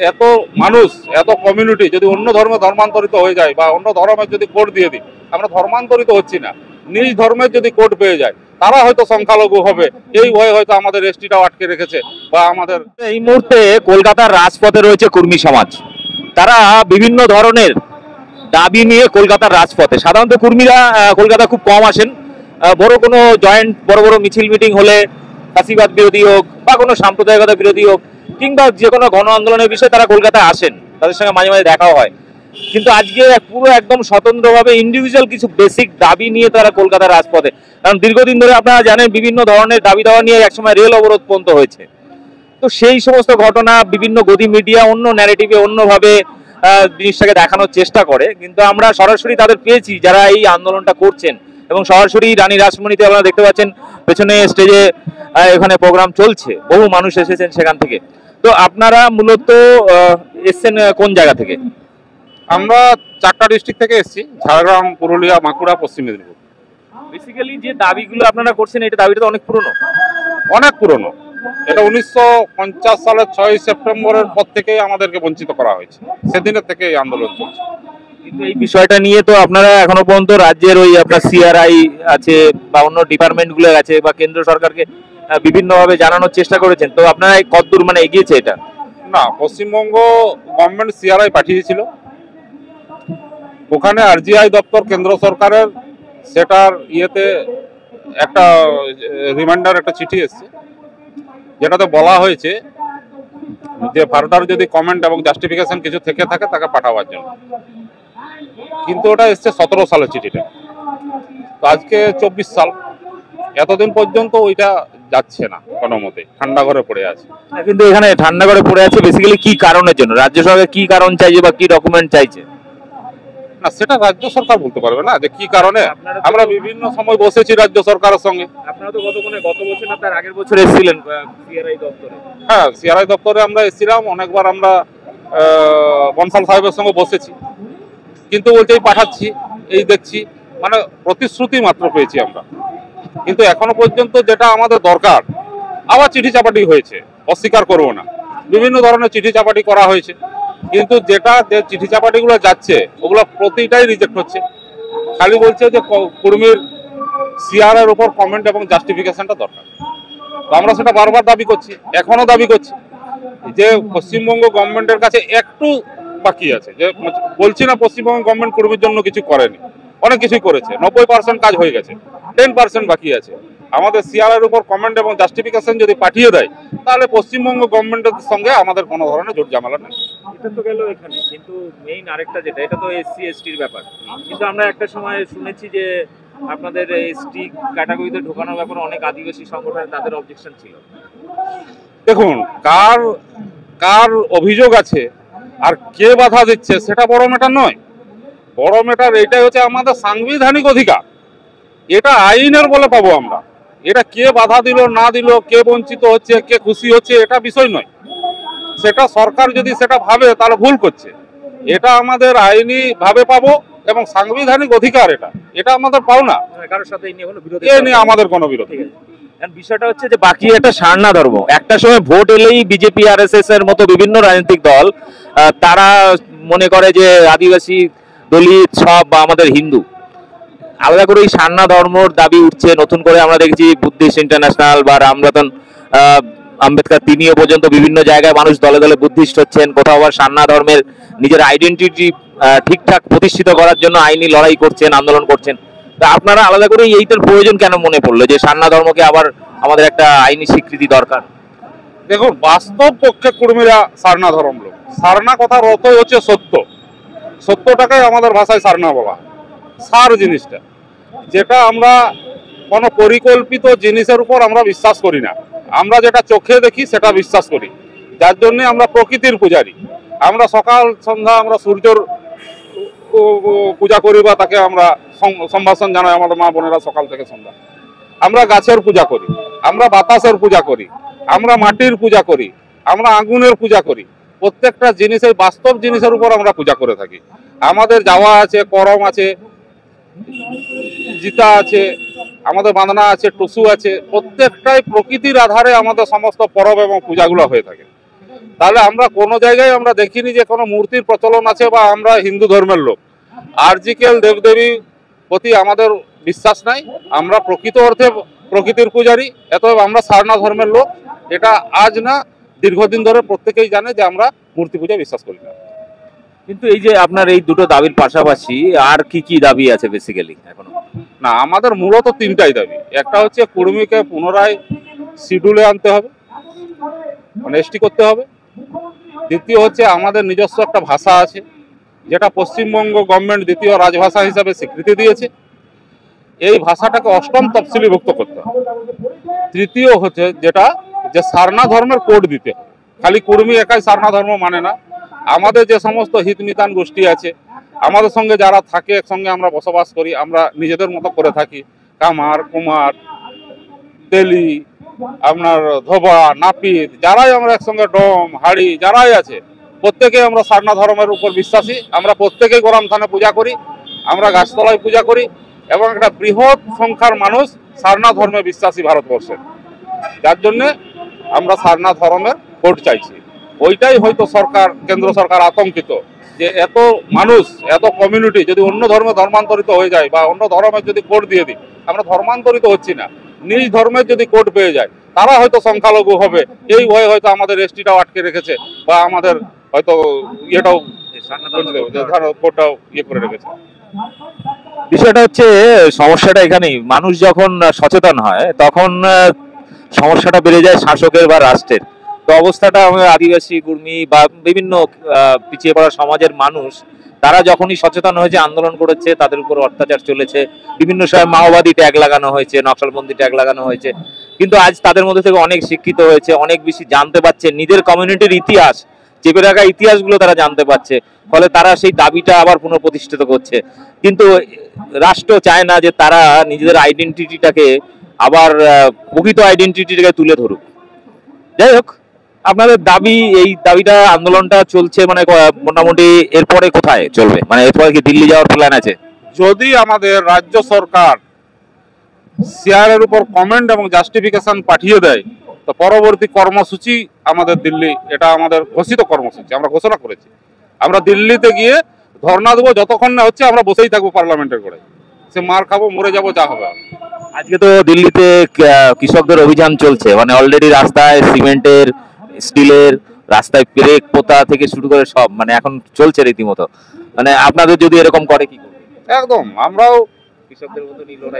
এত মানুষ, এত কমিউনিটি যদি অন্য ধর্মে ধর্মান্তরিত হয়ে যায় বা অন্য ধর্মের যদি কোড দিয়ে দিই, আমরা ধর্মান্তরিত হচ্ছি না, নিজ ধর্মের যদি কোড পেয়ে যায় তারা হয়তো সংখ্যালঘু হবে, এই ভয়ে হয়তো আমাদের এসটিটাও আটকে রেখেছে। বা আমাদের এই মুহূর্তে কলকাতার রাজপথে রয়েছে কর্মী সমাজ। তারা বিভিন্ন ধরনের দাবি নিয়ে কলকাতার রাজপথে, সাধারণত কর্মীরা কলকাতা খুব কম আসেন। বড় কোনো জয়েন্ট বড় বড় মিছিল মিটিং হলে, ফাঁসিবাদ বিরোধী হোক বা কোনো সাম্প্রদায়িকতা বিরোধী হোক কিংবা যে কোনো গণ আন্দোলনের বিষয়ে তারা কলকাতায় আসেন, তাদের সঙ্গে মাঝে মাঝে দেখাও হয়। কিন্তু আজকে পুরো একদম স্বতন্ত্রভাবে ইন্ডিভিজুয়াল কিছু বেসিক দাবি নিয়ে তারা কলকাতার রাজপথে। কারণ দীর্ঘদিন ধরে আপনারা জানেন বিভিন্ন ধরনের দাবি দাওয়া নিয়ে একসময় রেল অবরোধ পর্যন্ত হয়েছে। তো সেই সমস্ত ঘটনা বিভিন্ন গদি মিডিয়া অন্য ন্যারেটিভে অন্যভাবে জিনিসটাকে দেখানোর চেষ্টা করে, কিন্তু আমরা সরাসরি তাদের পেয়েছি যারা এই আন্দোলনটা করছেন। এবং সরাসরি রানী রাসমণিতে আপনারা দেখতে পাচ্ছেন পেছনে স্টেজে এখানে প্রোগ্রাম চলছে, বহু মানুষ এসেছেন সেখান থেকে। তো আপনারা মূলত এসছেন কোন জায়গা থেকে? আমরা 4টা ডিস্ট্রিক্ট থেকে এসেছি, ঝাড়গ্রাম, পুরুলিয়া, বাঁকুড়া, পশ্চিম মেদিনীপুর। বেসিক্যালি যে দাবিগুলো আপনারা করছেন, এটা দাবিটা তো অনেক পুরনো। অনেক পুরনো, এটা 1950 সালের 6ই সেপ্টেম্বরের পর থেকে আমাদেরকে বঞ্চিত করা হয়েছে, সেদিনের থেকে এই আন্দোলন চলছে। কিন্তু এই বিষয়টা নিয়ে তো আপনারা এখনো পর্যন্ত রাজ্যের ওই আপনার সিআরআই আছে বা অন্য ডিপার্টমেন্টগুলো আছে বা কেন্দ্র সরকারকে বিভিন্নভাবে জানানোর চেষ্টা করেছেন, তো আপনারা কতদূর মানে এগিয়েছে এটা? না, পশ্চিমবঙ্গ গভর্নমেন্ট সিআরআই পাঠিয়েছিল, ওখানে আরজিআই দপ্তর কেন্দ্র সরকারের সেটার ইয়েতে একটা রিমাইন্ডার, একটা চিঠি এসছে, যেটাতে বলা হয়েছে যে ফার্দার যদি কমেন্ট এবং জাস্টিফিকেশন কিছু থেকে থাকে তাকে পাঠাবার জন্য। কিন্তু ওটা এসছে 17 সালের চিঠিটা, তো আজকে 24 সাল, এতদিন পর্যন্ত ওইটা যাচ্ছে না, কোনো মতে ঠান্ডা ঘরে পড়ে আছে। কিন্তু এখানে ঠান্ডা করে পড়ে আছে বেসিক্যালি কি কারণের জন্য? রাজ্য সরকার কি কারণ চাইছে বা কি ডকুমেন্ট চাইছে? না, সেটা রাজ্য সরকার বলতে পারবে না যে কি কারণে। আমরা বিভিন্ন সময় বসেছি রাজ্য সরকারের সঙ্গে। আপনারা তো গত বছর না তার আগের বছর এসেছিলেন সিআরআই দপ্তরে। হ্যাঁ, সিআরআই দপ্তরে আমরা এসেছিলাম, অনেকবার আমরা বনসাল সাহেবের সঙ্গে বসেছি, কিন্তু বলছে এই পাঠাচ্ছি, এই দেখছি, মানে প্রতিশ্রুতি মাত্র পেয়েছি আমরা। কিন্তু এখনো পর্যন্ত যেটা আমাদের দরকার, আবার চিঠি চাপাটি হয়েছে, অস্বীকার করবো না, বিভিন্ন ধরনের চিঠি চাপাটি করা হয়েছে, কিন্তু যেটা যে চিঠি চাপাটিগুলো যাচ্ছে ওগুলো প্রতিটাই রিজেক্ট হচ্ছে। খালি বলছে যে কর্মীর সিআর এর উপর কমেন্ট এবং জাস্টিফিকেশনটা দরকার। তো আমরা সেটা বারবার দাবি করছি, এখনো দাবি করছি যে পশ্চিমবঙ্গ গভর্নমেন্টের কাছে একটু বাকি আছে। যে বলছি না পশ্চিমবঙ্গ গভর্নমেন্ট কর্মীর জন্য কিছু করেনি, অনেক কিছুই করেছে, 90% কাজ হয়ে গেছে, 10% বাকি আছে। আমাদের সিআর এর উপর কমেন্ট এবং জাস্টিফিকেশন যদি পাঠিয়ে দেয় তাহলে পশ্চিমবঙ্গ গভর্নমেন্টের সঙ্গে আমাদের কোনো ধরনের জোট ঝামেলা নেই। এটা তো গেল এখানে, কিন্তু মেইন আরেকটা যেটা, এটা তো এসসি এসটির ব্যাপার। কিন্তু আমরা একটা সময় শুনেছি যে আপনাদের এসটি ক্যাটাগরিতে ঢোকানোর ব্যাপারে অনেক আদিবাসী সংগঠন তাদের অবজেকশন ছিল। দেখুন, কার কার অভিযোগ আছে আর কে বাধা দিচ্ছে সেটা বড় ম্যাটার নয়। বড় ম্যাটার এটাই হচ্ছে আমাদের সাংবিধানিক অধিকার, এটা আইনের বলে পাবো আমরা। এটা কে বাধা দিল না দিল, কে বঞ্চিত হচ্ছে, কে খুশি হচ্ছে, এটা বিষয় নয়। সেটা সরকার যদি সেটা ভাবে তাহলে ভুল করছে। এটা আমাদের আইনি ভাবে পাবো এবং সাংবিধানিক অধিকার, এটা এটা আমাদের পাওনা। কারোর সাথে এই নিয়ে কোনো বিরোধী নিয়ে আমাদের কোনো বিরোধ নেই। বিষয়টা হচ্ছে যে বাকি একটা সারনা ধর্ম, একটা সময় ভোট এলেই বিজেপি আরএসএস এর মতো বিভিন্ন রাজনৈতিক দল তারা মনে করে যে আদিবাসী, দলিত সব বা আমাদের হিন্দু। আলাদা করে এই সারনা ধর্মর দাবি উঠছে নতুন করে। আমরা দেখছি বুদ্ধিস্ট ইন্টারন্যাশনাল বা রামরতন আম্বেদকর, তিনিও পর্যন্ত বিভিন্ন জায়গায় মানুষ দলে দলে বুদ্ধিস্ট হচ্ছেন। কোথাও আবার সারনা ধর্মের নিজের আইডেন্টিটি ঠিকঠাক প্রতিষ্ঠিত করার জন্য আইনি লড়াই করছেন, আন্দোলন করছেন। তা আপনারা আলাদা করে এইটার প্রয়োজন কেন মনে পড়লো যে সারনা ধর্মকে আবার আমাদের একটা আইনি স্বীকৃতি দরকার? দেখুন, বাস্তব পক্ষে কর্মীরা সারনা ধর্ম লোক। সারনা কথার অর্থই হচ্ছে সত্য, সত্যটাকেই আমাদের ভাষায় সারনা বলা। সার জিনিসটা যেটা আমরা কোনো পরিকল্পিত জিনিসের উপর আমরা বিশ্বাস করি না, আমরা যেটা চোখে দেখি সেটা বিশ্বাস করি। যার জন্য আমরা প্রকৃতির পূজারী। আমরা সকাল সন্ধ্যা আমরা সূর্যর পূজা করি বা তাকে আমরা সম্ভাষণ জানাই, আমাদের মা বোনেরা সকাল থেকে সন্ধ্যা। আমরা গাছের পূজা করি, আমরা বাতাসের পূজা করি, আমরা মাটির পূজা করি, আমরা আগুনের পূজা করি। প্রত্যেকটা জিনিসের বাস্তব জিনিসের উপর আমরা পূজা করে থাকি। আমাদের যাওয়া আছে, করম আছে, জিতা আছে, আমাদের বাঁধনা আছে, টুসু আছে, প্রত্যেকটাই প্রকৃতির আধারে আমাদের সমস্ত পরব এবং পূজাগুলো হয়ে থাকে। তাহলে আমরা কোনো জায়গায় আমরা দেখিনি যে কোনো মূর্তির প্রচলন আছে বা আমরা হিন্দু ধর্মের লোক। আরজিকেল দেবদেবী প্রতি আমাদের বিশ্বাস নাই, আমরা প্রকৃত অর্থে প্রকৃতির পূজারী, অতএব আমরা সারনা ধর্মের লোক। এটা আজ না, দীর্ঘদিন ধরে প্রত্যেকেই জানে যে আমরা মূর্তি পূজা বিশ্বাস করি না। কিন্তু এই যে আপনার এই দুটো দাবির পাশাপাশি আর কি কি দাবি আছে বেসিক্যালি এখনো? না, আমাদের মূলত তিনটাই দাবি। একটা হচ্ছে কুর্মীকে পুনরায় শিডিউলে আনতে হবে, মানে এসটি করতে হবে। দ্বিতীয় হচ্ছে আমাদের নিজস্ব একটা ভাষা আছে যেটা পশ্চিমবঙ্গ গভর্নমেন্ট দ্বিতীয় রাজভাষা হিসাবে স্বীকৃতি দিয়েছে, এই ভাষাটাকে অষ্টম তফসিলিভুক্ত করতে হবে। তৃতীয় হচ্ছে যেটা যে সারনা ধর্মের কোড দিতে হবে। খালি কুর্মী একাই সারনা ধর্ম মানে না, আমাদের যে সমস্ত হিতমিতান গোষ্ঠী আছে, আমাদের সঙ্গে যারা থাকে, একসঙ্গে আমরা বসবাস করি, আমরা নিজেদের মতো করে থাকি, কামার, কুমার, তেলি, আপনার ধোবা, নাপিত, যারাই আমরা একসঙ্গে, ডোম, হাড়ি, যারাই আছে, প্রত্যেকেই আমরা সারনা ধর্মের উপর বিশ্বাসী। আমরা প্রত্যেকেই গরম থানে পূজা করি, আমরা গাছতলায় পূজা করি, এবং একটা বৃহৎ সংখ্যার মানুষ সারনা ধর্মে বিশ্বাসী ভারতবর্ষে। যার জন্যে আমরা সারনা ধর্মের কোড চাইছি। ওইটাই হয়তো সরকার, কেন্দ্র সরকার আতঙ্কিত যে এত মানুষ, এত কমিউনিটি যদি অন্য ধর্মে ধর্মান্তরিত হয়ে যায় বা অন্য ধর্মের যদি কোড দিয়ে দিই, আমরা ধর্মান্তরিত হচ্ছি না, নিজ ধর্মের যদি কোড পেয়ে যায় তারা হয়তো সংখ্যালঘু হবে, এই ভয়ে হয়তো আমাদের এসটিটাও আটকে রেখেছে বা আমাদের হয়তো ইয়েটাও কোডটাও ইয়ে করে রেখেছে। বিষয়টা হচ্ছে, সমস্যাটা এখানেই, মানুষ যখন সচেতন হয় তখন সমস্যাটা বেড়ে যায় শাসকের বা রাষ্ট্রের। তো অবস্থাটা আমাদের আদিবাসী, কুর্মী বা বিভিন্ন পিছিয়ে পড়া সমাজের মানুষ, তারা যখনই সচেতন হয়েছে, আন্দোলন করেছে, তাদের উপর অত্যাচার চলেছে, বিভিন্ন সময় মাওবাদী ট্যাগ লাগানো হয়েছে, নকশালবন্দি ট্যাগ লাগানো হয়েছে, কিন্তু আজ তাদের মধ্যে থেকে অনেক শিক্ষিত হয়েছে, অনেক বেশি জানতে পারছে, নিজের কমিউনিটির ইতিহাস, চেপে রাখা ইতিহাসগুলো তারা জানতে পারছে, ফলে তারা সেই দাবিটা আবার পুনঃপ্রতিষ্ঠিত করছে। কিন্তু রাষ্ট্র চায় না যে তারা নিজেদের আইডেন্টিটিটাকে আবার প্রকৃত আইডেন্টিটিটাকে তুলে ধরুক। যাই হোক, আপনাদের দাবি, এই দাবিটা, আন্দোলনটা চলছে মানে মোটামুটি এরপরে কোথায় চলবে, মানে এরপরে কি দিল্লি যাওয়ার প্ল্যান আছে? যদি আমাদের রাজ্য সরকার শেয়ারের উপর কমেন্ট এবং জাস্টিফিকেশন পাঠিয়ে দেয়, তো পরবর্তী কর্মসূচি আমাদের দিল্লি, এটা আমাদের ঘোষিত কর্মসূচি, আমরা ঘোষণা করেছি। আমরা দিল্লিতে গিয়ে ধর্ণা দেবো, যতক্ষণ না হচ্ছে আমরা বসেই থাকবো পার্লামেন্টের করে, সে মার খাবো, মরে যাবো, যা হবে। আজকে তো দিল্লিতে কৃষকদের অভিযান চলছে, মানে অলরেডি রাস্তায় সিমেন্টের, স্টিলের, রাস্তায় ব্রেক পোতা থেকে শুরু করে সব মানে এখন চলছে রীতিমতো। মানে আপনাদের যদি এরকম করে কি করবে? একদম, আমরাও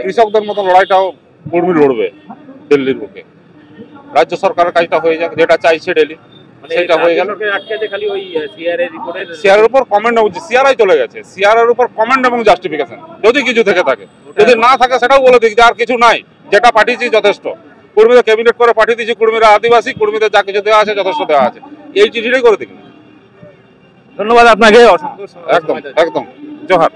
কৃষকদের মতো লড়াইটাও কর্মী লড়বে দিল্লির বুকে। রাজ্য সরকারের কাজটা হয়ে যাক, যেটা চাইছে ডেলি, সেটা হয়ে গেল। খালি ওই শেয়ারের উপর কমেন্ট, সিআরআই চলে গেছে, সিআরের উপর কমেন্ট এবং জাস্টিফিকেশন যদি কিছু থেকে থাকে, যদি না থাকে সেটাও বলে দিক যে আর কিছু নাই, যেটা পাঠিয়েছি যথেষ্ট। কর্মীদের ক্যাবিনেট করে পাঠিয়ে দিয়েছি, কর্মীরা আদিবাসী, কর্মীদের যা কিছু দেওয়া আছে যথেষ্ট দেওয়া আছে, এই চিঠিটাই করে দিন। ধন্যবাদ আপনাকে, একদম একদম, জোহার।